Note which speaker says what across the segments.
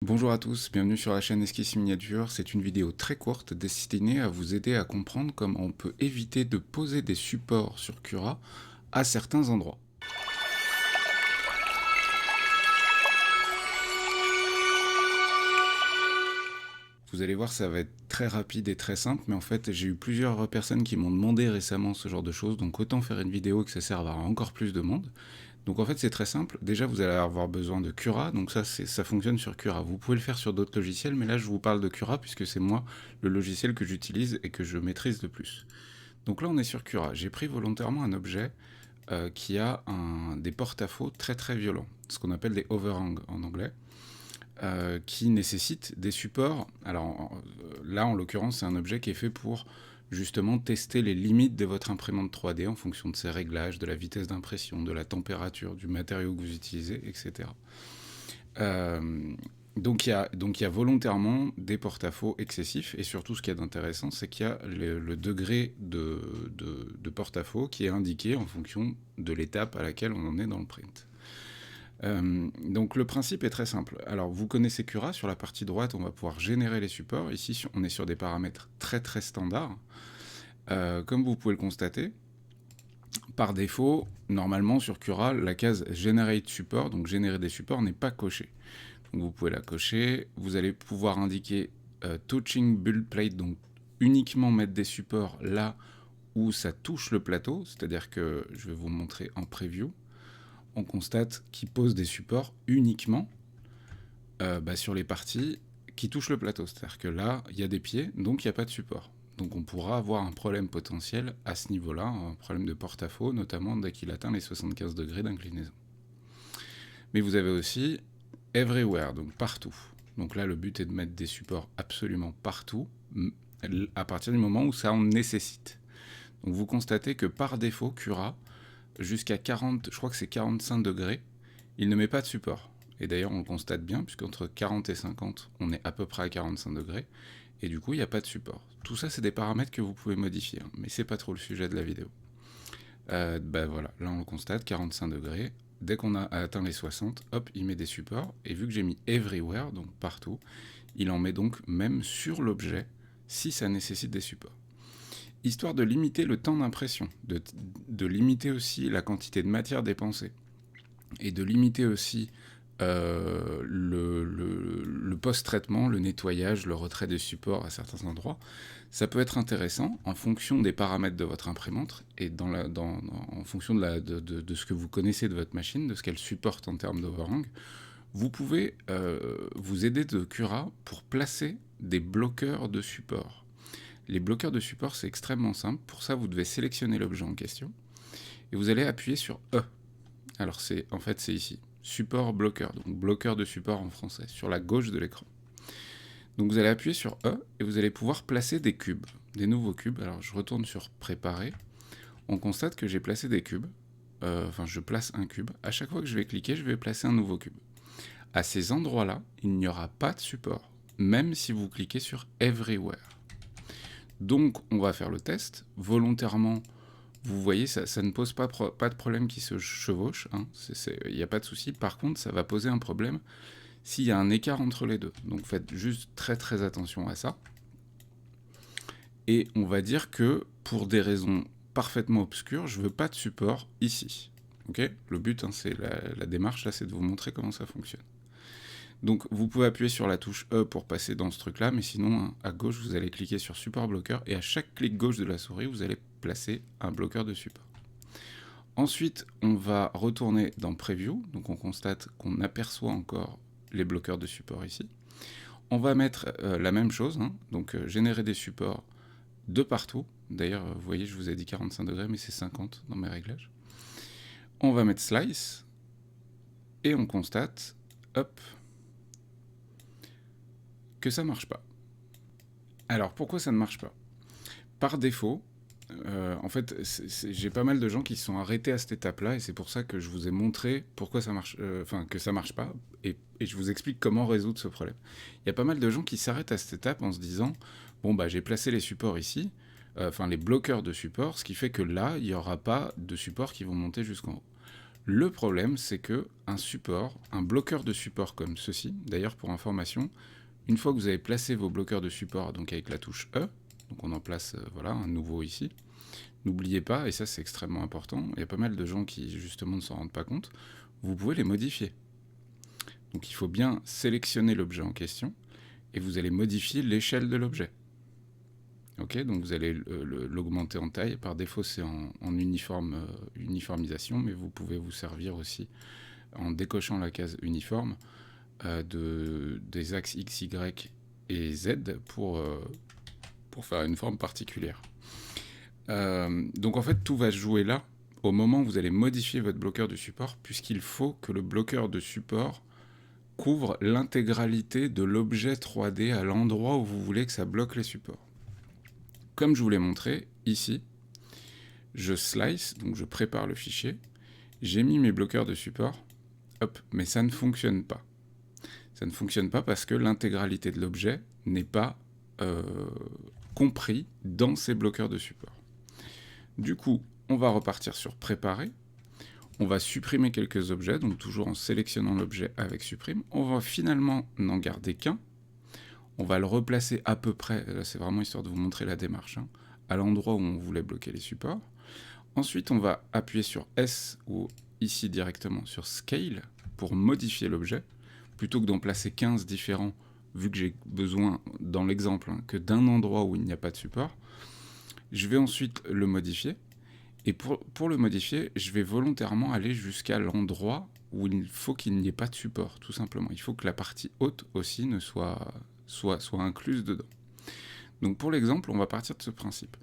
Speaker 1: Bonjour à tous, bienvenue sur la chaîne Esquisse Miniature. C'est une vidéo très courte destinée à vous aider à comprendre comment on peut éviter de poser des supports sur Cura à certains endroits. Vous allez voir, ça va être très rapide et très simple, mais en fait, j'ai eu plusieurs personnes qui m'ont demandé récemment ce genre de choses, donc autant faire une vidéo que ça serve à encore plus de monde. Donc en fait, c'est très simple. Déjà, vous allez avoir besoin de Cura, donc ça fonctionne sur Cura. Vous pouvez le faire sur d'autres logiciels, mais là, je vous parle de Cura puisque c'est moi le logiciel que j'utilise et que je maîtrise le plus. Donc là, on est sur Cura. J'ai pris volontairement un objet qui a des porte-à-faux très très violents, ce qu'on appelle des overhangs en anglais. Qui nécessite des supports. Alors là, en l'occurrence, c'est un objet qui est fait pour justement tester les limites de votre imprimante 3D en fonction de ses réglages, de la vitesse d'impression, de la température, du matériau que vous utilisez, etc. Donc il y a volontairement des porte-à-faux excessifs, et surtout ce qu'il y a d'intéressant, c'est qu'il y a le degré de porte-à-faux qui est indiqué en fonction de l'étape à laquelle on en est dans le print. Donc le principe est très simple. Alors vous connaissez Cura, sur la partie droite on va pouvoir générer les supports. Ici on est sur des paramètres très très standards. Comme vous pouvez le constater, par défaut, normalement sur Cura, la case Generate Support, donc générer des supports, n'est pas cochée. Donc vous pouvez la cocher, vous allez pouvoir indiquer Touching Build Plate, donc uniquement mettre des supports là où ça touche le plateau, c'est-à-dire que je vais vous montrer en preview. On constate qu'il pose des supports uniquement sur les parties qui touchent le plateau. C'est-à-dire que là, il y a des pieds, donc il n'y a pas de support. Donc on pourra avoir un problème potentiel à ce niveau-là, un problème de porte-à-faux, notamment dès qu'il atteint les 75 degrés d'inclinaison. Mais vous avez aussi everywhere, donc partout. Donc là, le but est de mettre des supports absolument partout, à partir du moment où ça en nécessite. Donc vous constatez que par défaut, Cura, jusqu'à 40, je crois que c'est 45 degrés, il ne met pas de support. Et d'ailleurs, on le constate bien, puisqu'entre 40 et 50, on est à peu près à 45 degrés, et du coup, il n'y a pas de support. Tout ça, c'est des paramètres que vous pouvez modifier, hein, mais c'est pas trop le sujet de la vidéo. Voilà, là on le constate, 45 degrés. Dès qu'on a atteint les 60, hop, il met des supports, et vu que j'ai mis everywhere, donc partout, il en met donc même sur l'objet, si ça nécessite des supports. Histoire de limiter le temps d'impression, de limiter aussi la quantité de matière dépensée, et de limiter aussi le post-traitement, le nettoyage, le retrait des supports à certains endroits, ça peut être intéressant en fonction des paramètres de votre imprimante et en fonction de ce que vous connaissez de votre machine, de ce qu'elle supporte en termes d'overhang. Vous pouvez vous aider de Cura pour placer des bloqueurs de support. Les bloqueurs de support, c'est extrêmement simple. Pour ça, vous devez sélectionner l'objet en question et vous allez appuyer sur E. Alors en fait c'est ici, support bloqueur, donc bloqueur de support en français, sur la gauche de l'écran. Donc vous allez appuyer sur E et vous allez pouvoir placer des cubes, des nouveaux cubes. Alors je retourne sur préparer, on constate que j'ai placé des cubes, je place un cube. À chaque fois que je vais cliquer, je vais placer un nouveau cube. À ces endroits-là, il n'y aura pas de support, même si vous cliquez sur Everywhere. Donc on va faire le test, volontairement. Vous voyez, ça ne pose pas de problème qui se chevauche, hein, il n'y a pas de souci. Par contre, ça va poser un problème s'il y a un écart entre les deux. Donc faites juste très très attention à ça. Et on va dire que pour des raisons parfaitement obscures, je ne veux pas de support ici. Okay, le but, hein, c'est la démarche, là, c'est de vous montrer comment ça fonctionne. Donc vous pouvez appuyer sur la touche E pour passer dans ce truc là, mais sinon hein, à gauche vous allez cliquer sur support bloqueur et à chaque clic gauche de la souris vous allez placer un bloqueur de support. Ensuite on va retourner dans Preview, donc on constate qu'on aperçoit encore les bloqueurs de support ici. On va mettre la même chose, hein, donc générer des supports de partout. D'ailleurs vous voyez je vous ai dit 45 degrés mais c'est 50 dans mes réglages. On va mettre Slice et on constate, hop, que ça marche pas. Alors pourquoi ça ne marche pas? Par défaut, en fait, j'ai pas mal de gens qui se sont arrêtés à cette étape-là, et c'est pour ça que je vous ai montré pourquoi ça marche, que ça marche pas, et je vous explique comment résoudre ce problème. Il y a pas mal de gens qui s'arrêtent à cette étape en se disant, bon bah j'ai placé les supports ici, les bloqueurs de support, ce qui fait que là, il n'y aura pas de supports qui vont monter jusqu'en haut. Le problème, c'est que un support, un bloqueur de support comme ceci, d'ailleurs pour information, une fois que vous avez placé vos bloqueurs de support, donc avec la touche E, donc on en place voilà, un nouveau ici, n'oubliez pas, et ça c'est extrêmement important, il y a pas mal de gens qui justement ne s'en rendent pas compte, vous pouvez les modifier. Donc il faut bien sélectionner l'objet en question, et vous allez modifier l'échelle de l'objet. Ok, donc vous allez l'augmenter en taille. Par défaut, c'est en uniformisation, mais vous pouvez vous servir aussi, en décochant la case uniforme, des axes X, Y et Z pour faire une forme particulière. Donc en fait, tout va se jouer là, au moment où vous allez modifier votre bloqueur de support, puisqu'il faut que le bloqueur de support couvre l'intégralité de l'objet 3D à l'endroit où vous voulez que ça bloque les supports. Comme je vous l'ai montré, ici, je slice, donc je prépare le fichier, j'ai mis mes bloqueurs de support, hop, mais ça ne fonctionne pas. Ça ne fonctionne pas parce que l'intégralité de l'objet n'est pas compris dans ces bloqueurs de support. Du coup, on va repartir sur préparer, on va supprimer quelques objets, donc toujours en sélectionnant l'objet avec supprime, on va finalement n'en garder qu'un, on va le replacer à peu près, là c'est vraiment histoire de vous montrer la démarche, hein, à l'endroit où on voulait bloquer les supports. Ensuite, on va appuyer sur S ou ici directement sur Scale pour modifier l'objet, plutôt que d'en placer 15 différents, vu que j'ai besoin, dans l'exemple, hein, que d'un endroit où il n'y a pas de support. Je vais ensuite le modifier, et pour le modifier, je vais volontairement aller jusqu'à l'endroit où il faut qu'il n'y ait pas de support, tout simplement. Il faut que la partie haute aussi ne soit incluse dedans. Donc pour l'exemple, on va partir de ce principe.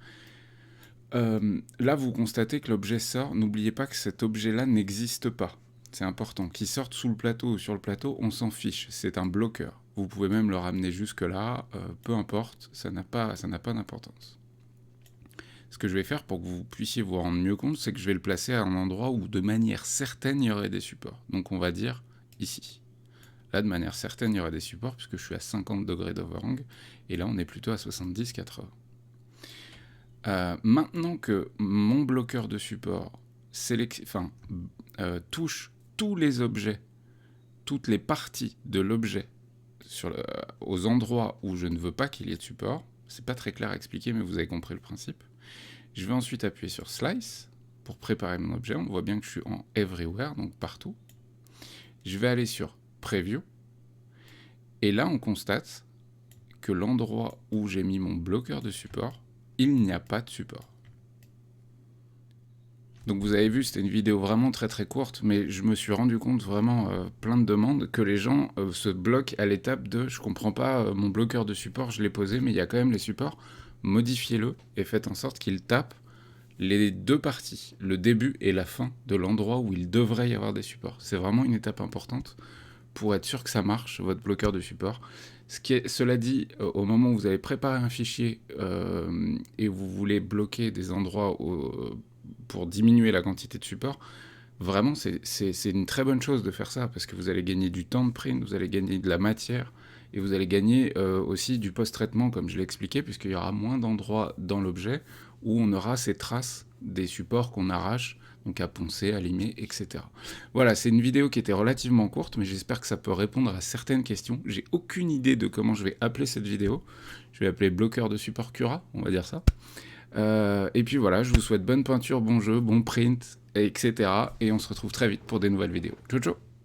Speaker 1: Là, vous constatez que l'objet sort. N'oubliez pas que cet objet-là n'existe pas. C'est important. Qu'il sorte sous le plateau ou sur le plateau, on s'en fiche. C'est un bloqueur. Vous pouvez même le ramener jusque-là. Peu importe, ça n'a pas d'importance. Ce que je vais faire pour que vous puissiez vous rendre mieux compte, c'est que je vais le placer à un endroit où de manière certaine il y aurait des supports. Donc on va dire ici. Là, de manière certaine, il y aura des supports puisque je suis à 50 degrés d'overhang. Et là, on est plutôt à 70-80. Maintenant que mon bloqueur de support touche tous les objets, toutes les parties de l'objet aux endroits où je ne veux pas qu'il y ait de support, c'est pas très clair à expliquer, mais vous avez compris le principe. Je vais ensuite appuyer sur Slice pour préparer mon objet. On voit bien que je suis en Everywhere, donc partout. Je vais aller sur Preview. Et là, on constate que l'endroit où j'ai mis mon bloqueur de support, il n'y a pas de support. Donc vous avez vu, c'était une vidéo vraiment très très courte, mais je me suis rendu compte vraiment plein de demandes que les gens se bloquent à l'étape de « je comprends pas, mon bloqueur de support, je l'ai posé, mais il y a quand même les supports ». Modifiez-le et faites en sorte qu'il tape les deux parties, le début et la fin de l'endroit où il devrait y avoir des supports. C'est vraiment une étape importante pour être sûr que ça marche, votre bloqueur de support. Cela dit, au moment où vous allez préparer un fichier et vous voulez bloquer des endroits pour diminuer la quantité de support, vraiment c'est une très bonne chose de faire ça, parce que vous allez gagner du temps de print, vous allez gagner de la matière, et vous allez gagner aussi du post-traitement, comme je l'ai expliqué, puisqu'il y aura moins d'endroits dans l'objet où on aura ces traces des supports qu'on arrache, donc à poncer, à limer, etc. Voilà, c'est une vidéo qui était relativement courte, mais j'espère que ça peut répondre à certaines questions. J'ai aucune idée de comment je vais appeler cette vidéo. Je vais appeler bloqueur de support Cura, on va dire ça. Et puis voilà, je vous souhaite bonne peinture, bon jeu, bon print, etc. Et on se retrouve très vite pour des nouvelles vidéos. Ciao, ciao!